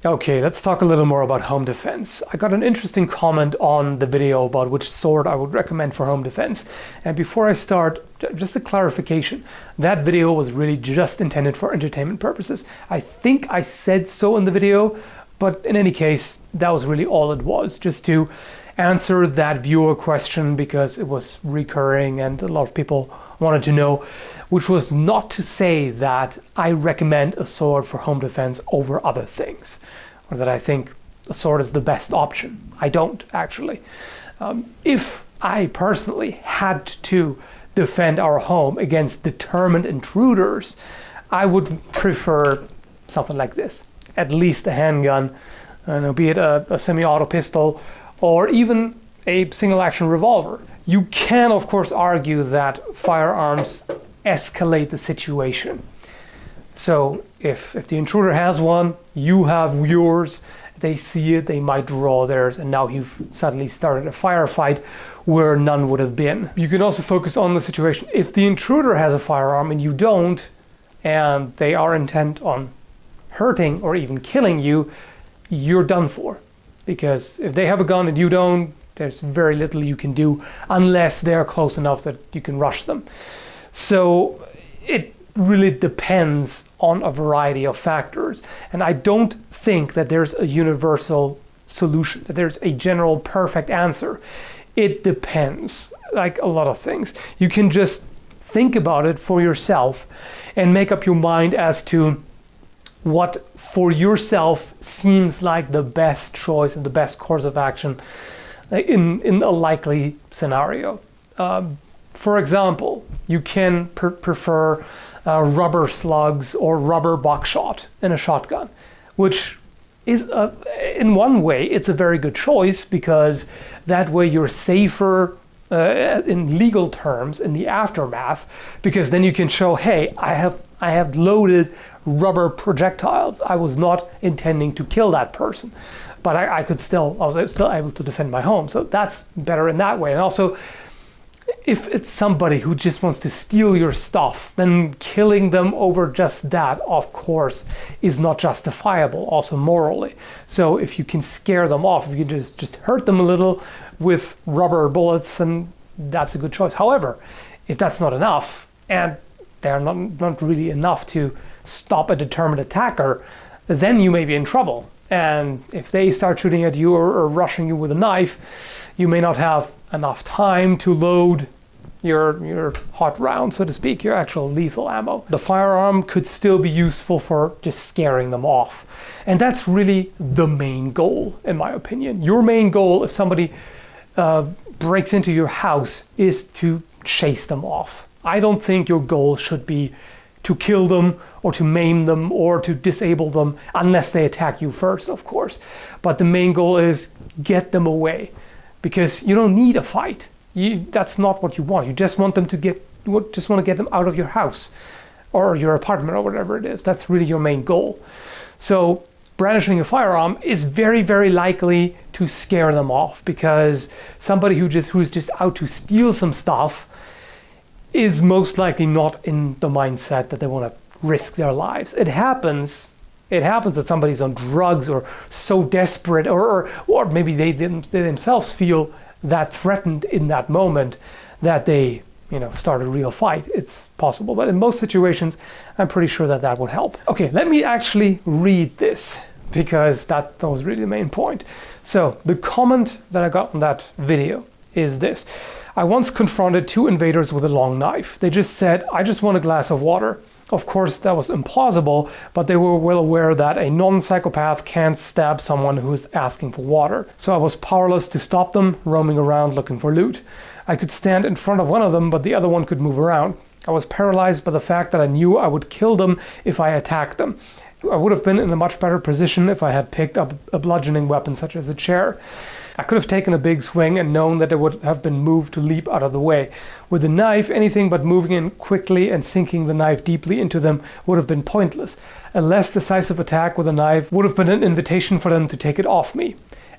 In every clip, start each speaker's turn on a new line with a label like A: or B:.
A: Okay, let's talk a little more about home defense. I got an interesting comment on the video about which sword I would recommend for home defense. And before I start, just a clarification. That video was really just intended for entertainment purposes. I think I said so in the video, but in any case, that was really all it was, just to answer that viewer question because it was recurring and a lot of people wanted to know, which was not to say that I recommend a sword for home defense over other things, or that I think a sword is the best option. I don't, actually. If I personally had to defend our home against determined intruders, I would prefer something like this. At least a handgun, be it a semi-auto pistol, or even a single-action revolver. You can, of course, argue that firearms escalate the situation. So if the intruder has one, you have yours, they see it, they might draw theirs, and now you've suddenly started a firefight where none would have been. You can also focus on the situation. If the intruder has a firearm and you don't, and they are intent on hurting or even killing you, you're done for. Because if they have a gun and you don't, there's very little you can do unless they're close enough that you can rush them. So it really depends on a variety of factors. And I don't think that there's a universal solution, that there's a general perfect answer. It depends, like a lot of things. You can just think about it for yourself and make up your mind as to what for yourself seems like the best choice and the best course of action in a likely scenario. For example, you can prefer rubber slugs or rubber buckshot in a shotgun, which is, in one way, it's a very good choice because that way you're safer in legal terms in the aftermath, because then you can show, hey, I have loaded rubber projectiles. I was not intending to kill that person, but I was still able to defend my home. So that's better in that way. And also, if it's somebody who just wants to steal your stuff, then killing them over just that, of course, is not justifiable, also morally. So if you can scare them off, if you can just hurt them a little with rubber bullets, and that's a good choice. However, if that's not enough, and they're not really enough to stop a determined attacker, then you may be in trouble. And if they start shooting at you or rushing you with a knife, you may not have enough time to load your hot round, so to speak, your actual lethal ammo. The firearm could still be useful for just scaring them off. And that's really the main goal, in my opinion. Your main goal, if somebody breaks into your house, is to chase them off. I don't think your goal should be to kill them or to maim them or to disable them, unless they attack you first, of course. But the main goal is get them away, because you don't need a fight. That's not what you want. You just want them to get them out of your house or your apartment or whatever it is. That's really your main goal. So brandishing a firearm is very, very likely to scare them off, because somebody who's just out to steal some stuff is most likely not in the mindset that they want to risk their lives. It happens that somebody's on drugs or so desperate, or maybe they themselves feel that threatened in that moment that they start a real fight. It's possible, but in most situations, I'm pretty sure that would help. Okay, let me actually read this, because that was really the main point. So the comment that I got on that video is this: I once confronted two invaders with a long knife. They just said, "I just want a glass of water." Of course, that was implausible, but they were well aware that a non-psychopath can't stab someone who is asking for water. So I was powerless to stop them, roaming around looking for loot. I could stand in front of one of them, but the other one could move around. I was paralyzed by the fact that I knew I would kill them if I attacked them. I would have been in a much better position if I had picked up a bludgeoning weapon such as a chair. I could have taken a big swing and known that they would have been moved to leap out of the way. With the knife, anything but moving in quickly and sinking the knife deeply into them would have been pointless. A less decisive attack with a knife would have been an invitation for them to take it off me.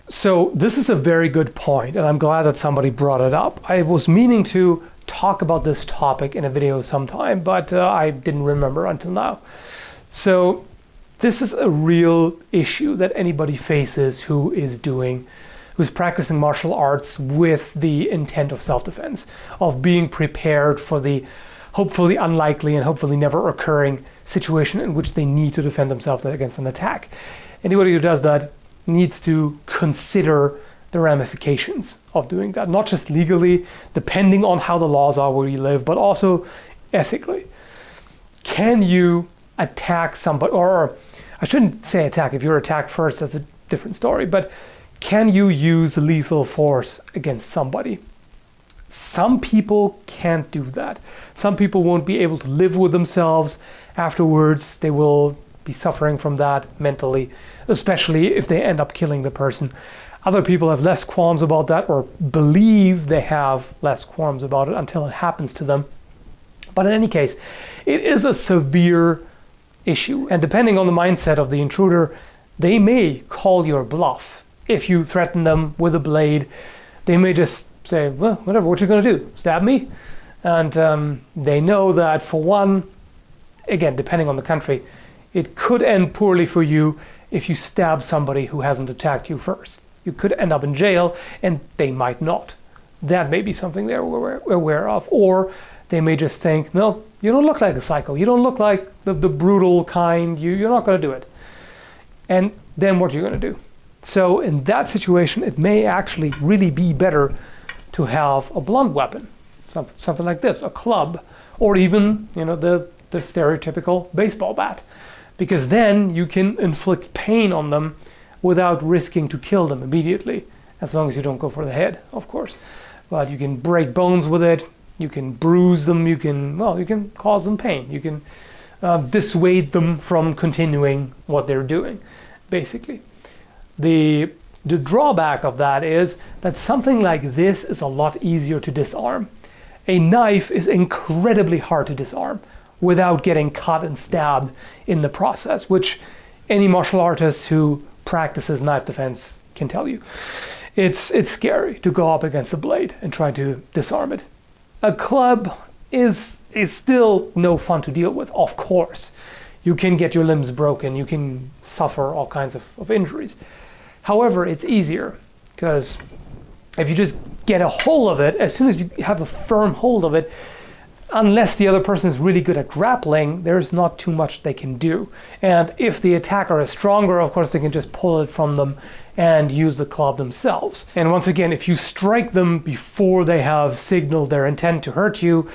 A: So this is a very good point, and I'm glad that somebody brought it up. I was meaning to talk about this topic in a video sometime, but I didn't remember until now. So This is a real issue that anybody faces who's practicing martial arts with the intent of self-defense, of being prepared for the hopefully unlikely and hopefully never occurring situation in which they need to defend themselves against an attack. Anybody who does that needs to consider the ramifications of doing that, not just legally, depending on how the laws are where you live, but also ethically. Can you attack somebody, or I shouldn't say attack, if you're attacked first, that's a different story, but can you use lethal force against somebody? Some people can't do that. Some people won't be able to live with themselves afterwards. They will be suffering from that mentally, especially if they end up killing the person. Other people have less qualms about that, or believe they have less qualms about it until it happens to them. But in any case, it is a severe issue. And depending on the mindset of the intruder, they may call your bluff. If you threaten them with a blade, they may just say, well, whatever, what you gonna do? Stab me? And they know that, for one, again, depending on the country, it could end poorly for you if you stab somebody who hasn't attacked you first. You could end up in jail, and they might not. That may be something they're aware of. Or they may just think, no, you don't look like a psycho. You don't look like the brutal kind. You're not going to do it. And then what are you going to do? So in that situation, it may actually really be better to have a blunt weapon, something like this, a club, or even, the stereotypical baseball bat, because then you can inflict pain on them without risking to kill them immediately, as long as you don't go for the head, of course. But you can break bones with it, you can bruise them, you can cause them pain, you can dissuade them from continuing what they're doing, basically. The drawback of that is that something like this is a lot easier to disarm. A knife is incredibly hard to disarm without getting cut and stabbed in the process, which any martial artist who practices knife defense can tell you. It's scary to go up against a blade and try to disarm it. A club is still no fun to deal with, of course. You can get your limbs broken, you can suffer all kinds of injuries. However, it's easier, because if you just get a hold of it, as soon as you have a firm hold of it, unless the other person is really good at grappling, there's not too much they can do. And if the attacker is stronger, of course, they can just pull it from them and use the club themselves. And once again, if you strike them before they have signaled their intent to hurt you,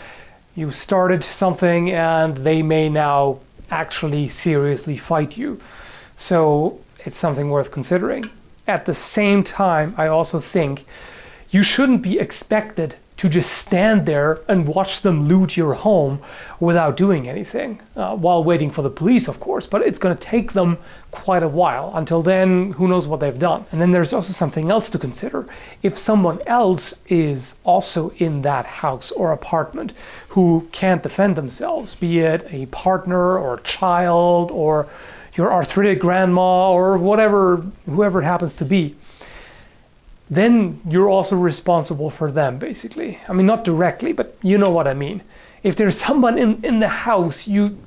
A: you started something and they may now actually seriously fight you. So it's something worth considering. At the same time, I also think you shouldn't be expected to just stand there and watch them loot your home without doing anything, while waiting for the police, of course. But it's going to take them quite a while. Until then, who knows what they've done. And then there's also something else to consider. If someone else is also in that house or apartment who can't defend themselves, be it a partner or a child or your arthritic grandma or whoever it happens to be, then you're also responsible for them, basically. I mean, not directly, but you know what I mean. If there's someone in the house, you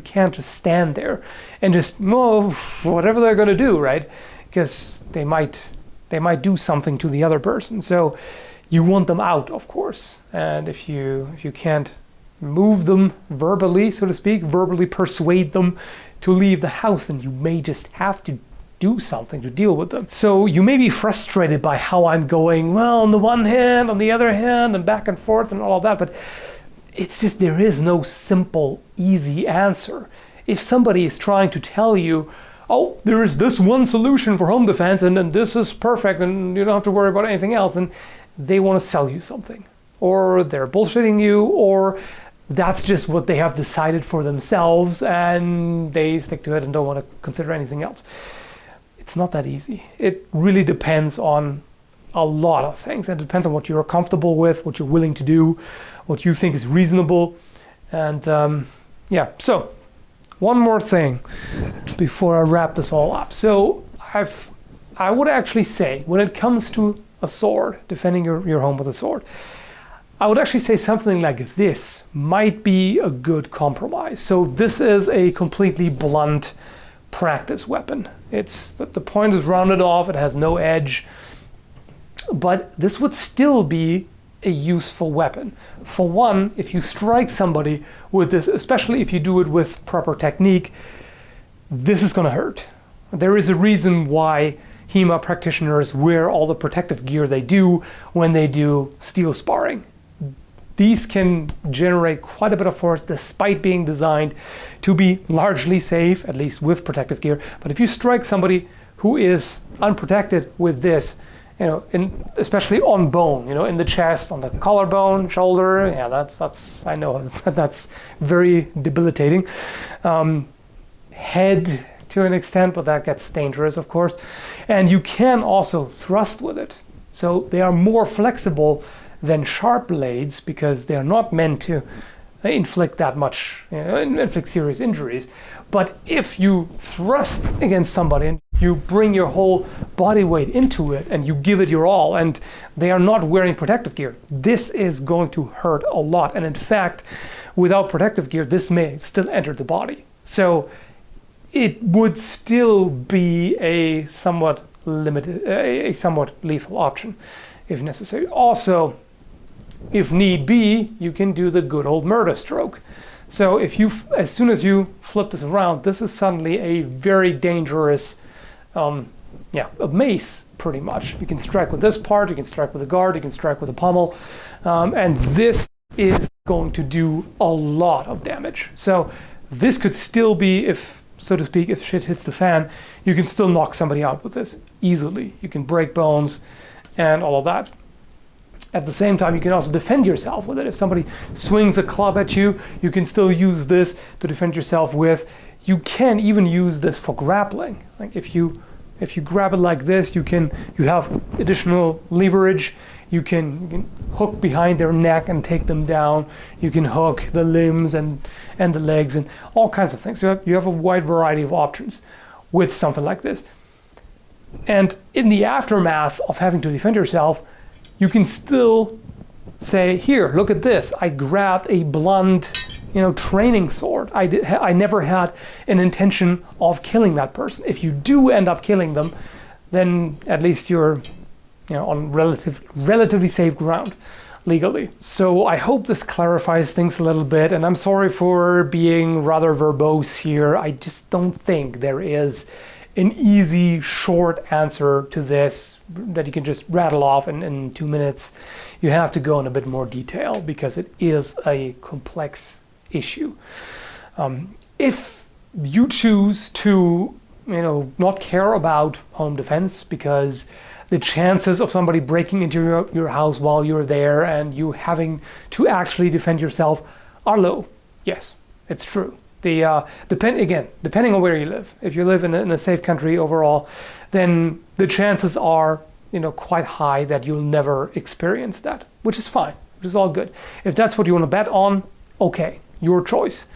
A: can't just stand there and just, whatever they're going to do, right? Because they might do something to the other person. So you want them out, of course. And if you can't move them verbally, so to speak, verbally persuade them to leave the house, then you may just have to do something to deal with them. So you may be frustrated by how I'm going, well, on the one hand, on the other hand, and back and forth and all of that, but it's just, there is no simple, easy answer. If somebody is trying to tell you, oh, there is this one solution for home defense, and this is perfect, and you don't have to worry about anything else, and they want to sell you something, or they're bullshitting you, or that's just what they have decided for themselves, and they stick to it and don't want to consider anything else. It's not that easy. It really depends on a lot of things. It depends on what you're comfortable with, what you're willing to do, what you think is reasonable. And so one more thing before I wrap this all up. So I would actually say, when it comes to a sword, defending your home with a sword, I would actually say something like this might be a good compromise. So this is a completely blunt practice weapon. The point is rounded off, it has no edge, but this would still be a useful weapon. For one, if you strike somebody with this, especially if you do it with proper technique, this is going to hurt. There is a reason why HEMA practitioners wear all the protective gear they do when they do steel sparring. These can generate quite a bit of force despite being designed to be largely safe, at least with protective gear. But if you strike somebody who is unprotected with this, especially on bone, in the chest, on the collarbone, shoulder, yeah, that's I know that's very debilitating. Head to an extent, but that gets dangerous, of course. And you can also thrust with it. So they are more flexible than sharp blades because they are not meant to inflict that much, inflict serious injuries. But if you thrust against somebody and you bring your whole body weight into it and you give it your all, and they are not wearing protective gear, this is going to hurt a lot. And in fact, without protective gear, this may still enter the body. So it would still be a somewhat lethal option if necessary. Also, if need be, you can do the good old murder stroke. So as soon as you flip this around, this is suddenly a very dangerous, a mace pretty much. You can strike with this part, you can strike with a guard, you can strike with a pommel, and this is going to do a lot of damage. So this could still be, if shit hits the fan, you can still knock somebody out with this easily. You can break bones and all of that. At the same time, you can also defend yourself with it. If somebody swings a club at you, you can still use this to defend yourself with. You can even use this for grappling. Like if you grab it like this, you have additional leverage. You can hook behind their neck and take them down. You can hook the limbs and the legs and all kinds of things. So you have a wide variety of options with something like this. And in the aftermath of having to defend yourself, you can still say, here, look at this. I grabbed a blunt, training sword. I never had an intention of killing that person. If you do end up killing them, then at least you're on relatively safe ground legally. So I hope this clarifies things a little bit, and I'm sorry for being rather verbose here. I just don't think there is an easy, short answer to this that you can just rattle off in 2 minutes. You have to go in a bit more detail because it is a complex issue. If you choose to, not care about home defense because the chances of somebody breaking into your house while you're there and you having to actually defend yourself are low, yes, it's true. Depending on where you live. If you live in a safe country overall, then the chances are, quite high that you'll never experience that, which is fine, which is all good. If that's what you want to bet on, okay, your choice.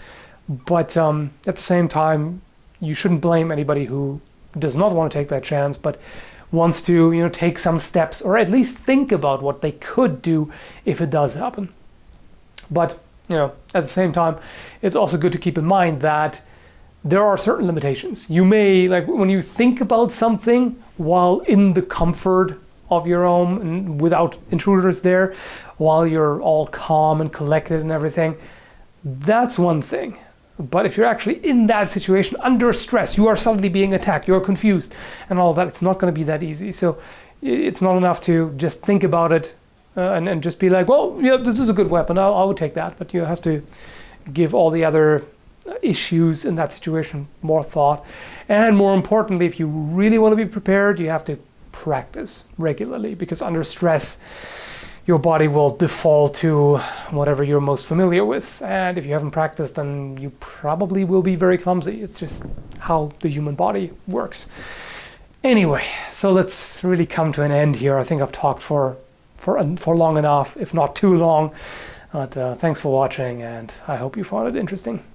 A: But at the same time, you shouldn't blame anybody who does not want to take that chance, but wants to, take some steps or at least think about what they could do if it does happen. But at the same time, it's also good to keep in mind that there are certain limitations. You may, like when you think about something while in the comfort of your home and without intruders there, while you're all calm and collected and everything, that's one thing. But if you're actually in that situation under stress, you are suddenly being attacked, you're confused and all that, it's not going to be that easy. So it's not enough to just think about it and just be like, well, yeah, this is a good weapon, I would take that. But you have to give all the other issues in that situation more thought. And more importantly, if you really want to be prepared, you have to practice regularly, because under stress, your body will default to whatever you're most familiar with. And if you haven't practiced, then you probably will be very clumsy. It's just how the human body works. Anyway, so let's really come to an end here. I think I've talked for long enough, if not too long. But thanks for watching, and I hope you found it interesting.